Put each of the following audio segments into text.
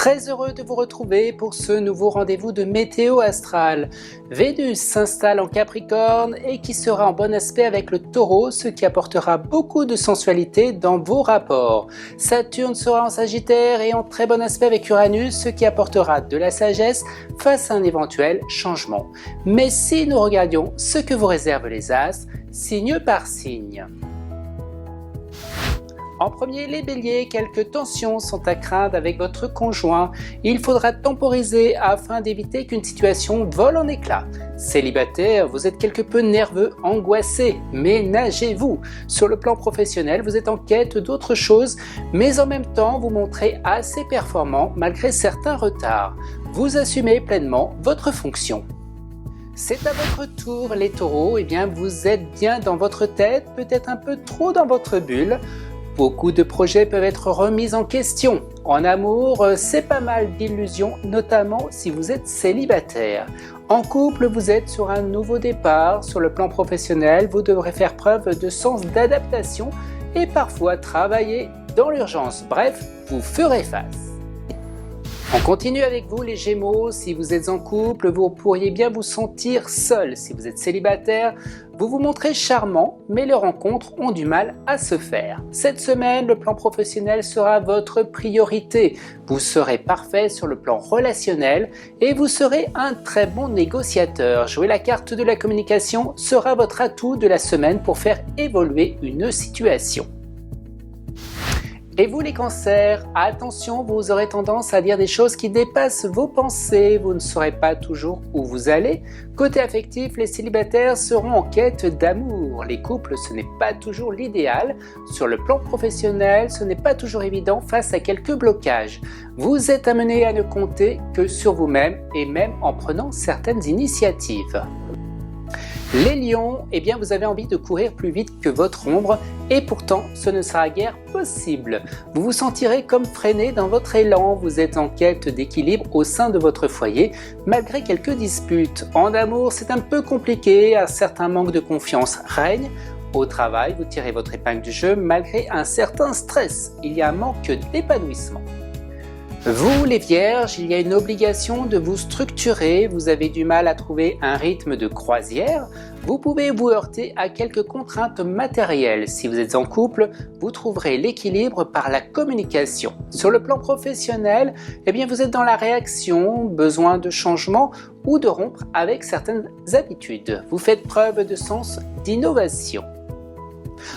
Très heureux de vous retrouver pour ce nouveau rendez-vous de météo astrale. Vénus s'installe en Capricorne et qui sera en bon aspect avec le Taureau, ce qui apportera beaucoup de sensualité dans vos rapports. Saturne sera en Sagittaire et en très bon aspect avec Uranus, ce qui apportera de la sagesse face à un éventuel changement. Mais si nous regardions ce que vous réservent les astres, signe par signe. En premier, les béliers, quelques tensions sont à craindre avec votre conjoint. Il faudra temporiser afin d'éviter qu'une situation vole en éclats. Célibataire, vous êtes quelque peu nerveux, angoissé, ménagez-vous. Sur le plan professionnel, vous êtes en quête d'autre chose, mais en même temps, vous montrez assez performant malgré certains retards. Vous assumez pleinement votre fonction. C'est à votre tour, les taureaux, vous êtes bien dans votre tête, peut-être un peu trop dans votre bulle. Beaucoup de projets peuvent être remis en question. En amour, c'est pas mal d'illusions, notamment si vous êtes célibataire. En couple, vous êtes sur un nouveau départ. Sur le plan professionnel, vous devrez faire preuve de sens d'adaptation et parfois travailler dans l'urgence. Bref, vous ferez face. On continue avec vous les Gémeaux, si vous êtes en couple, vous pourriez bien vous sentir seul. Si vous êtes célibataire, vous vous montrez charmant, mais les rencontres ont du mal à se faire. Cette semaine, le plan professionnel sera votre priorité. Vous serez parfait sur le plan relationnel et vous serez un très bon négociateur. Jouer la carte de la communication sera votre atout de la semaine pour faire évoluer une situation. Et vous les cancers, attention, vous aurez tendance à dire des choses qui dépassent vos pensées, vous ne saurez pas toujours où vous allez. Côté affectif, les célibataires seront en quête d'amour. Les couples, ce n'est pas toujours l'idéal. Sur le plan professionnel, ce n'est pas toujours évident face à quelques blocages. Vous êtes amené à ne compter que sur vous-même et même en prenant certaines initiatives. Les lions, vous avez envie de courir plus vite que votre ombre et pourtant ce ne sera guère possible. Vous vous sentirez comme freiné dans votre élan, vous êtes en quête d'équilibre au sein de votre foyer malgré quelques disputes. En amour, c'est un peu compliqué, un certain manque de confiance règne. Au travail, vous tirez votre épingle du jeu malgré un certain stress, il y a un manque d'épanouissement. Vous les vierges, il y a une obligation de vous structurer, vous avez du mal à trouver un rythme de croisière, vous pouvez vous heurter à quelques contraintes matérielles. Si vous êtes en couple, vous trouverez l'équilibre par la communication. Sur le plan professionnel, vous êtes dans la réaction, besoin de changement ou de rompre avec certaines habitudes. Vous faites preuve de sens d'innovation.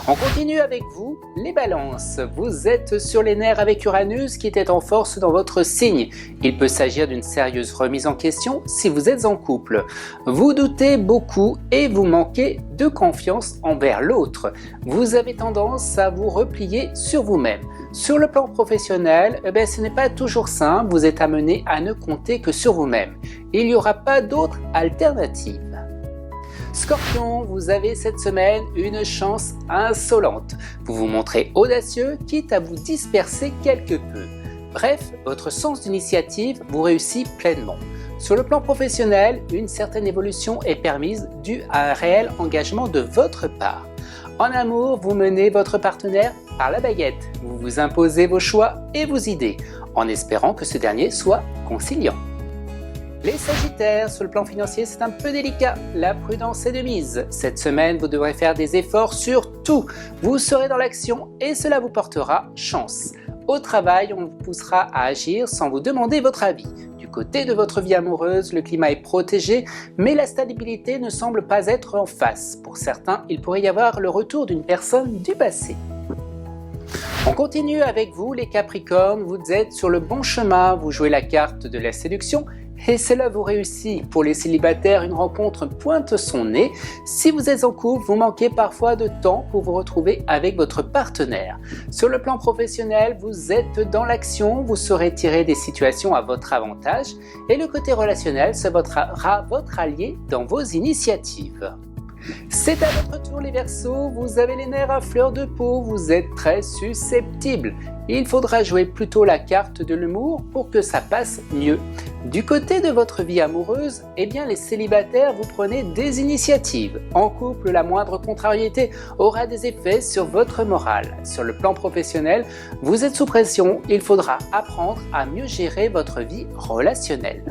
On continue avec vous, les balances. Vous êtes sur les nerfs avec Uranus qui était en force dans votre signe. Il peut s'agir d'une sérieuse remise en question si vous êtes en couple. Vous doutez beaucoup et vous manquez de confiance envers l'autre. Vous avez tendance à vous replier sur vous-même. Sur le plan professionnel, ce n'est pas toujours simple, vous êtes amené à ne compter que sur vous-même. Il n'y aura pas d'autre alternative. Scorpion, vous avez cette semaine une chance insolente. Vous vous montrez audacieux, quitte à vous disperser quelque peu. Bref, votre sens d'initiative vous réussit pleinement. Sur le plan professionnel, une certaine évolution est permise due à un réel engagement de votre part. En amour, vous menez votre partenaire par la baguette. Vous vous imposez vos choix et vos idées, en espérant que ce dernier soit conciliant. Les Sagittaires, sur le plan financier, c'est un peu délicat. La prudence est de mise. Cette semaine, vous devrez faire des efforts sur tout. Vous serez dans l'action et cela vous portera chance. Au travail, on vous poussera à agir sans vous demander votre avis. Du côté de votre vie amoureuse, le climat est protégé, mais la stabilité ne semble pas être en face. Pour certains, il pourrait y avoir le retour d'une personne du passé. On continue avec vous, les Capricornes. Vous êtes sur le bon chemin. Vous jouez la carte de la séduction et cela vous réussit. Pour les célibataires, une rencontre pointe son nez. Si vous êtes en couple, vous manquez parfois de temps pour vous retrouver avec votre partenaire. Sur le plan professionnel, vous êtes dans l'action, vous saurez tirer des situations à votre avantage et le côté relationnel sera votre allié dans vos initiatives. C'est à votre tour les Verseaux, vous avez les nerfs à fleur de peau, vous êtes très susceptibles. Il faudra jouer plutôt la carte de l'humour pour que ça passe mieux. Du côté de votre vie amoureuse, eh bien les célibataires, vous prenez des initiatives. En couple, la moindre contrariété aura des effets sur votre morale. Sur le plan professionnel, vous êtes sous pression, il faudra apprendre à mieux gérer votre vie relationnelle.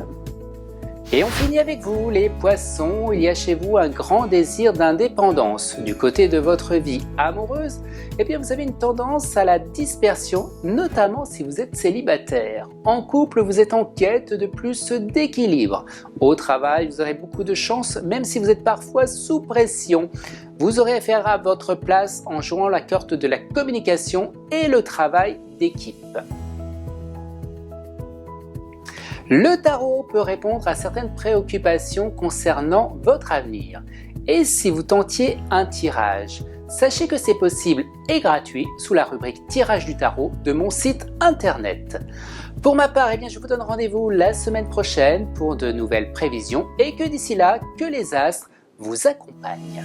Et on finit avec vous, les Poissons, il y a chez vous un grand désir d'indépendance. Du côté de votre vie amoureuse, eh bien vous avez une tendance à la dispersion, notamment si vous êtes célibataire. En couple, vous êtes en quête de plus d'équilibre. Au travail, vous aurez beaucoup de chance, même si vous êtes parfois sous pression. Vous aurez affaire à votre place en jouant la carte de la communication et le travail d'équipe. Le tarot peut répondre à certaines préoccupations concernant votre avenir. Et si vous tentiez un tirage, sachez que c'est possible et gratuit sous la rubrique tirage du tarot de mon site internet. Pour ma part, je vous donne rendez-vous la semaine prochaine pour de nouvelles prévisions et que d'ici là, que les astres vous accompagnent.